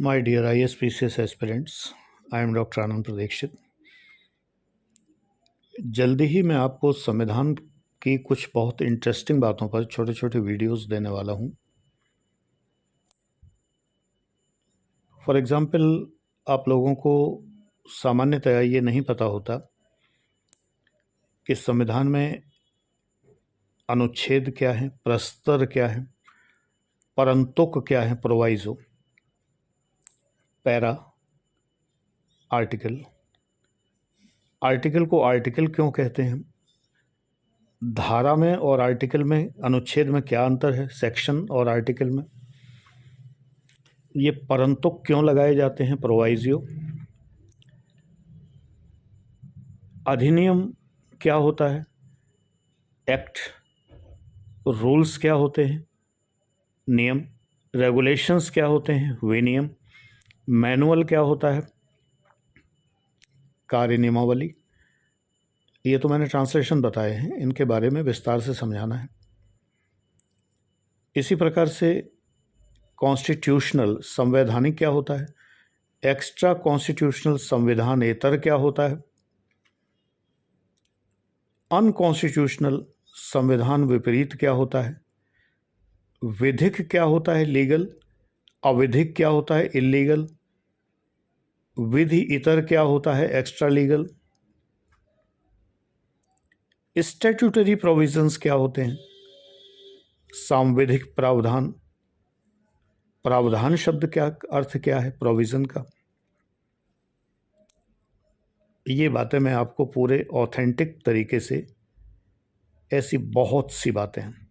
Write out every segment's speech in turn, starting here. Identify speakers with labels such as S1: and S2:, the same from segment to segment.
S1: My dear ISPCS aspirants, I am Dr. आनंद प्रदीक्षित। जल्दी ही मैं आपको संविधान की कुछ बहुत इंटरेस्टिंग बातों पर छोटे छोटे वीडियोस देने वाला हूं। फॉर एग्ज़ाम्पल, आप लोगों को सामान्यतया ये नहीं पता होता कि संविधान में अनुच्छेद क्या है, प्रस्तर क्या है, परंतुक क्या है, प्रोवाइजो, पैरा, आर्टिकल। आर्टिकल को आर्टिकल क्यों कहते हैं, धारा में और आर्टिकल में, अनुच्छेद में क्या अंतर है, सेक्शन और आर्टिकल में, ये परंतुक क्यों लगाए जाते हैं, प्रोवाइजियो, अधिनियम क्या होता है, एक्ट, रूल्स क्या होते हैं, नियम, रेगुलेशंस क्या होते हैं, विनियम, मैनुअल क्या होता है, कार्य नियमावली। ये तो मैंने ट्रांसलेशन बताए हैं, इनके बारे में विस्तार से समझाना है। इसी प्रकार से कॉन्स्टिट्यूशनल, संवैधानिक क्या होता है, एक्स्ट्रा कॉन्स्टिट्यूशनल, संविधानेतर क्या होता है, अनकॉन्स्टिट्यूशनल, संविधान विपरीत क्या होता है, विधिक क्या होता है, लीगल, अविधिक क्या होता है, इलीगल, विधि इतर क्या होता है, एक्स्ट्रा लीगल, स्टैट्यूटरी प्रोविजंस क्या होते हैं, सांविधिक प्रावधान, प्रावधान शब्द क्या अर्थ क्या है, प्रोविजन का। ये बातें मैं आपको पूरे ऑथेंटिक तरीके से, ऐसी बहुत सी बातें हैं।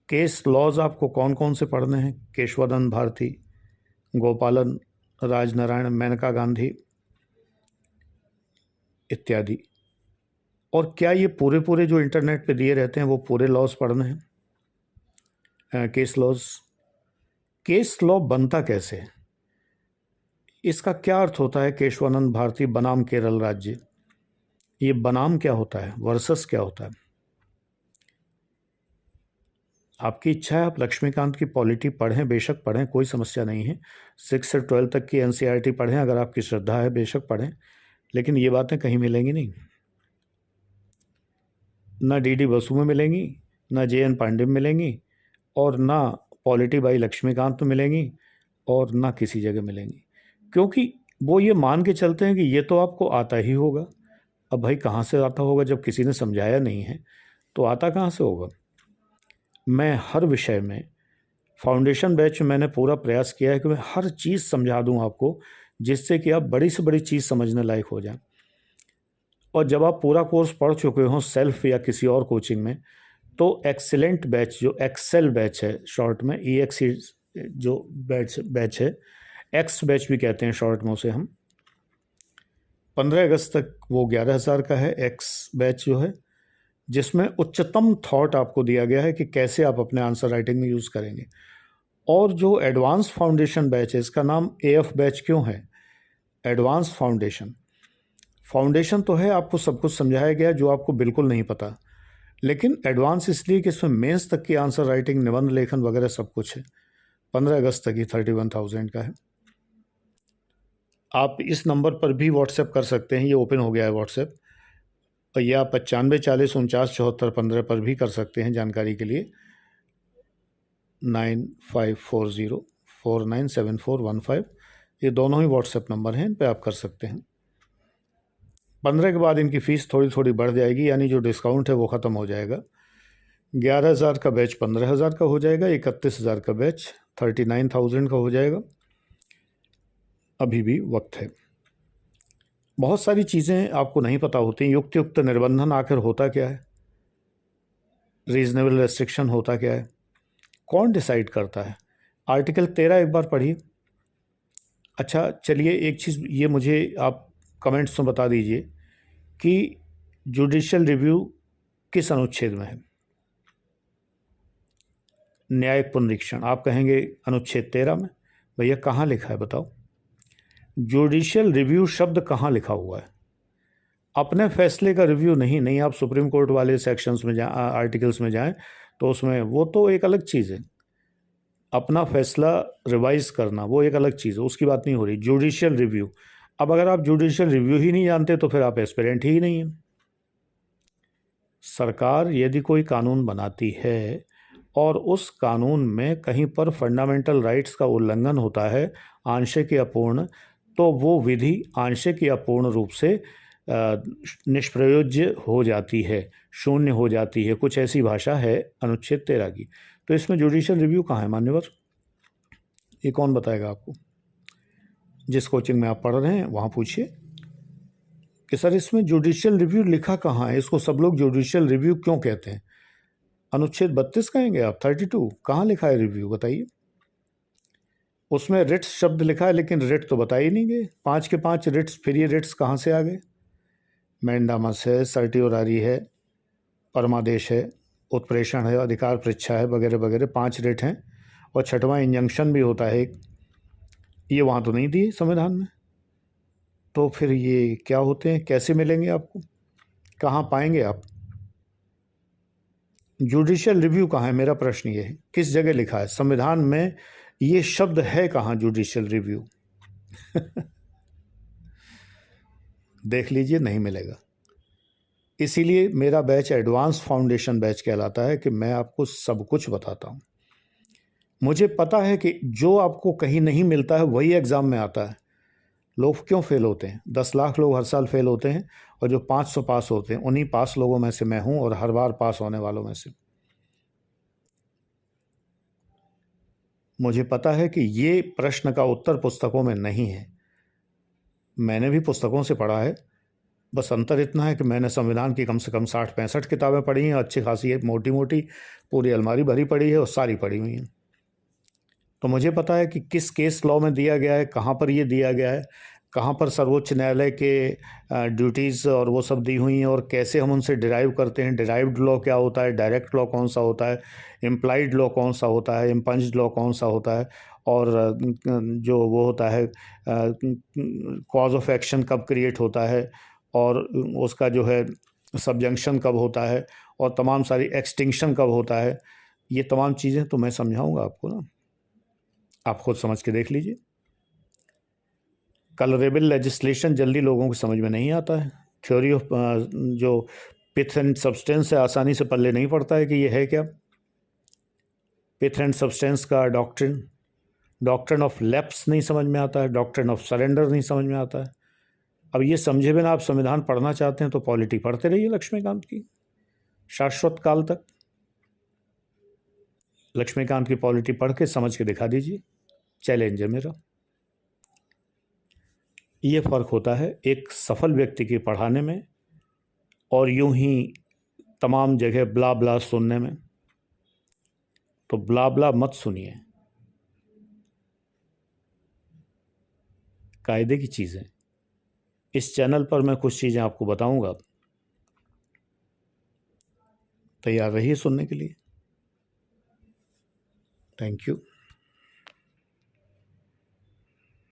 S1: केस लॉज आपको कौन कौन से पढ़ने हैं, केशवानंद भारती, गोपालन, राजनारायण, मेनका गांधी इत्यादि। और क्या ये पूरे पूरे जो इंटरनेट पे दिए रहते हैं वो पूरे लॉज पढ़ने हैं, केस लॉज। केस लॉ बनता कैसे है, इसका क्या अर्थ होता है, केशवानंद भारती बनाम केरल राज्य, ये बनाम क्या होता है, वर्सस क्या होता है। आपकी इच्छा है आप लक्ष्मीकांत की पॉलिटी पढ़ें, बेशक पढ़ें, कोई समस्या नहीं है। 6 से 12 तक की एनसीईआरटी पढ़ें, अगर आपकी श्रद्धा है बेशक पढ़ें, लेकिन ये बातें कहीं मिलेंगी नहीं, ना डीडी बसु में मिलेंगी, ना जेएन पांडे में मिलेंगी, और ना पॉलिटी बाई लक्ष्मीकांत में मिलेंगी, और ना किसी जगह मिलेंगी। क्योंकि वो ये मान के चलते हैं कि ये तो आपको आता ही होगा। अब भाई कहाँ से आता होगा, जब किसी ने समझाया नहीं है तो आता कहाँ से होगा। मैं हर विषय में, फाउंडेशन बैच में मैंने पूरा प्रयास किया है कि मैं हर चीज़ समझा दूं आपको, जिससे कि आप बड़ी से बड़ी चीज़ समझने लायक हो जाए। और जब आप पूरा कोर्स पढ़ चुके हों सेल्फ या किसी और कोचिंग में, तो एक्सेलेंट बैच, जो एक्सेल बैच है शॉर्ट में, EX जो बैच है, एक्स बैच भी कहते हैं शॉर्ट में उसे हम, 15 अगस्त तक वो 11,000 का है एक्स बैच जो है, जिसमें उच्चतम थॉट आपको दिया गया है कि कैसे आप अपने आंसर राइटिंग में यूज़ करेंगे। और जो एडवांस फाउंडेशन बैच है, इसका नाम AF बैच क्यों है, एडवांस फाउंडेशन। फाउंडेशन तो है, आपको सब कुछ समझाया गया जो आपको बिल्कुल नहीं पता, लेकिन एडवांस इसलिए कि इसमें मेंस तक की आंसर राइटिंग, निबंध लेखन वगैरह सब कुछ है। 15 अगस्त तक ही 31,000 का है। आप इस नंबर पर भी व्हाट्सएप कर सकते हैं, ये ओपन हो गया है व्हाट्सएप, या 9540497415 पर भी कर सकते हैं जानकारी के लिए, 9540497415, ये दोनों ही व्हाट्सएप नंबर हैं, इन पर आप कर सकते हैं। 15 के बाद इनकी फ़ीस थोड़ी थोड़ी बढ़ जाएगी, यानी जो डिस्काउंट है वो ख़त्म हो जाएगा। 11,000 का बैच 15,000 का हो जाएगा, 31,000 का बैच 39,000 का हो जाएगा। अभी भी वक्त है। बहुत सारी चीज़ें आपको नहीं पता होती। युक्त निर्बंधन आखिर होता क्या है, रीजनेबल रेस्ट्रिक्शन होता क्या है, कौन डिसाइड करता है। आर्टिकल 13 एक बार पढ़िए। अच्छा चलिए, एक चीज़ ये मुझे आप कमेंट्स में बता दीजिए कि जुडिशियल रिव्यू किस अनुच्छेद में है। न्यायिक पुनरीक्षण आप कहेंगे अनुच्छेद 13 में। भैया कहाँ लिखा है बताओ, जुडिशियल रिव्यू शब्द कहाँ लिखा हुआ है। अपने फैसले का रिव्यू नहीं, आप सुप्रीम कोर्ट वाले सेक्शंस में जाएं, आर्टिकल्स में जाएं, तो उसमें वो तो एक अलग चीज़ है। अपना फैसला रिवाइज करना वो एक अलग चीज़ है, उसकी बात नहीं हो रही। जुडिशियल रिव्यू, अब अगर आप जुडिशियल रिव्यू ही नहीं जानते तो फिर आप एस्पिरेंट ही नहीं हैं। सरकार यदि कोई कानून बनाती है और उस कानून में कहीं पर फंडामेंटल राइट्स का उल्लंघन होता है, आंशिक या पूर्ण, तो वो विधि आंशिक या पूर्ण रूप से निष्प्रयोज्य हो जाती है, शून्य हो जाती है। कुछ ऐसी भाषा है अनुच्छेद 13 की। तो इसमें जुडिशियल रिव्यू कहाँ है मान्यवर? ये कौन बताएगा आपको? जिस कोचिंग में आप पढ़ रहे हैं वहाँ पूछिए कि सर इसमें जुडिशियल रिव्यू लिखा कहाँ है, इसको सब लोग जुडिशियल रिव्यू क्यों कहते हैं? अनुच्छेद 32 कहेंगे आप, 32 कहाँ लिखा है रिव्यू, बताइए। उसमें रिट्स शब्द लिखा है लेकिन रिट तो बता ही नहीं गए। 5 के 5 रिट्स, फिर ये रिट्स कहाँ से आ गए? मैंडामस है, सर्टियोरारी है, परमादेश है, उत्प्रेषण है, अधिकार परीक्षा है, वगैरह वगैरह 5 रिट हैं। और छठवां इंजंक्शन भी होता है एक, ये वहाँ तो नहीं दिए संविधान में। तो फिर ये क्या होते हैं, कैसे मिलेंगे आपको, कहाँ पाएंगे आप? जुडिशियल रिव्यू कहाँ है, मेरा प्रश्न ये है, किस जगह लिखा है संविधान में? ये शब्द है कहाँ जुडिशियल रिव्यू? देख लीजिए, नहीं मिलेगा। इसीलिए मेरा बैच एडवांस फाउंडेशन बैच कहलाता है कि मैं आपको सब कुछ बताता हूँ। मुझे पता है कि जो आपको कहीं नहीं मिलता है वही एग्ज़ाम में आता है। लोग क्यों फेल होते हैं? 10 लाख लोग हर साल फेल होते हैं और जो 500 पास होते हैं, उन्हीं पास लोगों में से मैं हूँ और हर बार पास होने वालों में से। मुझे पता है कि ये प्रश्न का उत्तर पुस्तकों में नहीं है। मैंने भी पुस्तकों से पढ़ा है, बस अंतर इतना है कि मैंने संविधान की कम से कम 60-65 किताबें पढ़ी हैं, अच्छी खासी मोटी मोटी पूरी अलमारी भरी पड़ी है और सारी पढ़ी हुई हैं। तो मुझे पता है कि किस केस लॉ में दिया गया है, कहाँ पर ये दिया गया है, कहाँ पर सर्वोच्च न्यायालय के ड्यूटीज़ और वो सब दी हुई हैं और कैसे हम उनसे डिराइव करते हैं। डिराइव्ड लॉ क्या होता है, डायरेक्ट लॉ कौन सा होता है, इम्प्लाइड लॉ कौन सा होता है, इम्पंज्ड लॉ कौन सा होता है, और जो वो होता है कॉज ऑफ एक्शन कब क्रिएट होता है, और उसका जो है सबजंक्शन कब होता है, और तमाम सारी एक्सटिंक्शन कब होता है। ये तमाम चीज़ें तो मैं समझाऊंगा आपको ना, आप खुद समझ के देख लीजिए। कलरेबल लेजिस्लेशन जल्दी लोगों को समझ में नहीं आता है। थ्योरी ऑफ जो पिथ एंड सब्सटेंस है आसानी से पल्ले नहीं पड़ता है कि ये है क्या। पिथ एंड सब्सटेंस का डॉक्ट्रिन ऑफ लैप्स नहीं समझ में आता है, डॉक्ट्रिन ऑफ सरेंडर नहीं समझ में आता है। अब ये समझे बिना आप संविधान पढ़ना चाहते हैं तो पॉलिटी पढ़ते रहिए लक्ष्मीकांत की शाश्वत काल तक। लक्ष्मीकांत की पॉलिटी पढ़ के समझ के दिखा दीजिए, चैलेंज है मेरा। ये फ़र्क होता है एक सफल व्यक्ति के पढ़ाने में और यूं ही तमाम जगह ब्ला ब्ला सुनने में। तो ब्ला ब्ला मत सुनिए, कायदे की चीज़ें। इस चैनल पर मैं कुछ चीज़ें आपको बताऊंगा, तैयार रहिए सुनने के लिए। Thank you.